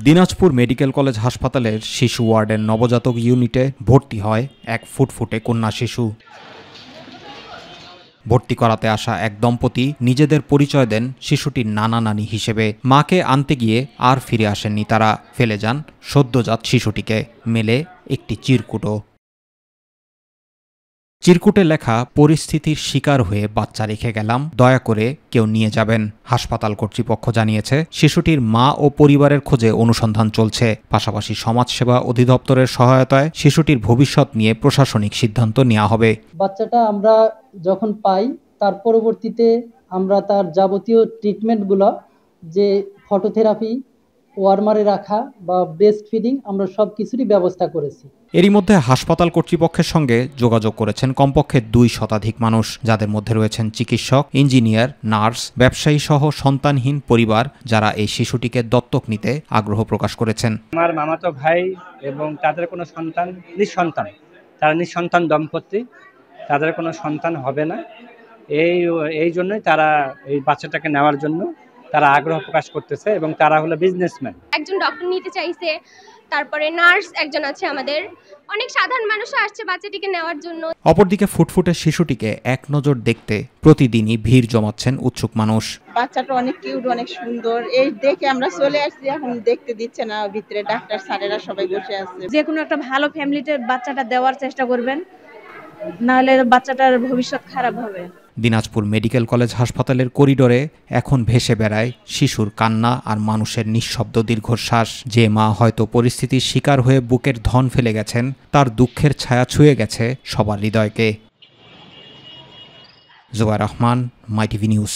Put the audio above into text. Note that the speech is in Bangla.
দিনাজপুর মেডিকেল কলেজ হাসপাতালের শিশু ওয়ার্ডের নবজাতক ইউনিটে ভর্তি হয় এক ফুটফুটে কন্যা শিশু। ভর্তি করাতে আসা এক দম্পতি নিজেদের পরিচয় দেন শিশুটির নানা নানি হিসেবে। মাকে আনতে গিয়ে আর ফিরে আসেননি তারা, ফেলে যান সদ্যজাত শিশুটিকে। মেলে একটি চিরকুটও। চিরকুটে লেখা, পরিস্থিতির শিকার হয়ে বাচ্চা রেখে গেলাম, দয়া করে কেউ নিয়ে যাবেন। হাসপাতাল কর্তৃপক্ষ জানিয়েছে শিশুটির মা ও পরিবারের খোঁজে অনুসন্ধান চলছে। পাশাপাশি সমাজসেবা অধিদপ্তরের সহায়তায় শিশুটির ভবিষ্যৎ নিয়ে প্রশাসনিক সিদ্ধান্ত নেওয়া হবে। বাচ্চাটা আমরা যখন পাই তার পরবর্তীতে আমরা তার যাবতীয় ট্রিটমেন্টগুলো, যে ফটোথেরাপি, ওয়ার্মারে রাখা বা ব্রেস্ট ফিডিং, আমরা সব কিছুরই ব্যবস্থা করেছি। এরই মধ্যে হাসপাতাল কর্তৃপক্ষের সঙ্গে যোগাযোগ করেছেন কমপক্ষে 2 শতাধিক মানুষ, যাদের মধ্যে রয়েছেন চিকিৎসক, ইঞ্জিনিয়ার, নার্স, ব্যবসায়ী সহ সন্তানহীন পরিবার, যারা এই শিশুটিকে দত্তক নিতে আগ্রহ প্রকাশ করেছেন। আমার মামাতো ভাই এবং তাদের কোনো সন্তান, নিঃসন্তান, তারা নিঃসন্তান দম্পতি, তাদের কোনো সন্তান হবে না। এই জন্যই তারা এই বাচ্চাটাকে নেওয়ার জন্য তারা আগ্রহ প্রকাশ করতেছে এবং তারা হলো বিজনেসম্যান। একজন ডক্টর নিতে চাইছে, তারপরে নার্স একজন আছে, আমাদের অনেক সাধারণ মানুষও আসছে বাচ্চাটিকে নেওয়ার জন্য। অপরদিকে ফুটফুটে শিশুটিকে এক নজর দেখতে প্রতিদিনই ভিড় জমাচ্ছেন উৎসুক মানুষ। বাচ্চাটা অনেক কিউট, অনেক সুন্দর, এই দেখে আমরা চলে আসছি। এখন দেখতে দিচ্ছে না, ভিতরে ডাক্তার স্যারেরা সবাই বসে আছে। যে কোনো একটা ভালো ফ্যামিলিতে বাচ্চাটা দেওয়ার চেষ্টা করবেন, নাহলে বাচ্চাটার ভবিষ্যৎ খারাপ হবে। দিনাজপুর মেডিকেল কলেজ হাসপাতালের করিডোরে এখন ভেসে বেড়ায় শিশুর কান্না আর মানুষের নিঃশব্দ দীর্ঘশ্বাস। যে মা হয়তো পরিস্থিতির শিকার হয়ে বুকের ধন ফেলে গেছেন, তার দুঃখের ছায়া ছুঁয়ে গেছে সবার হৃদয়কে। জোয়া রহমান, মাই টিভি নিউজ।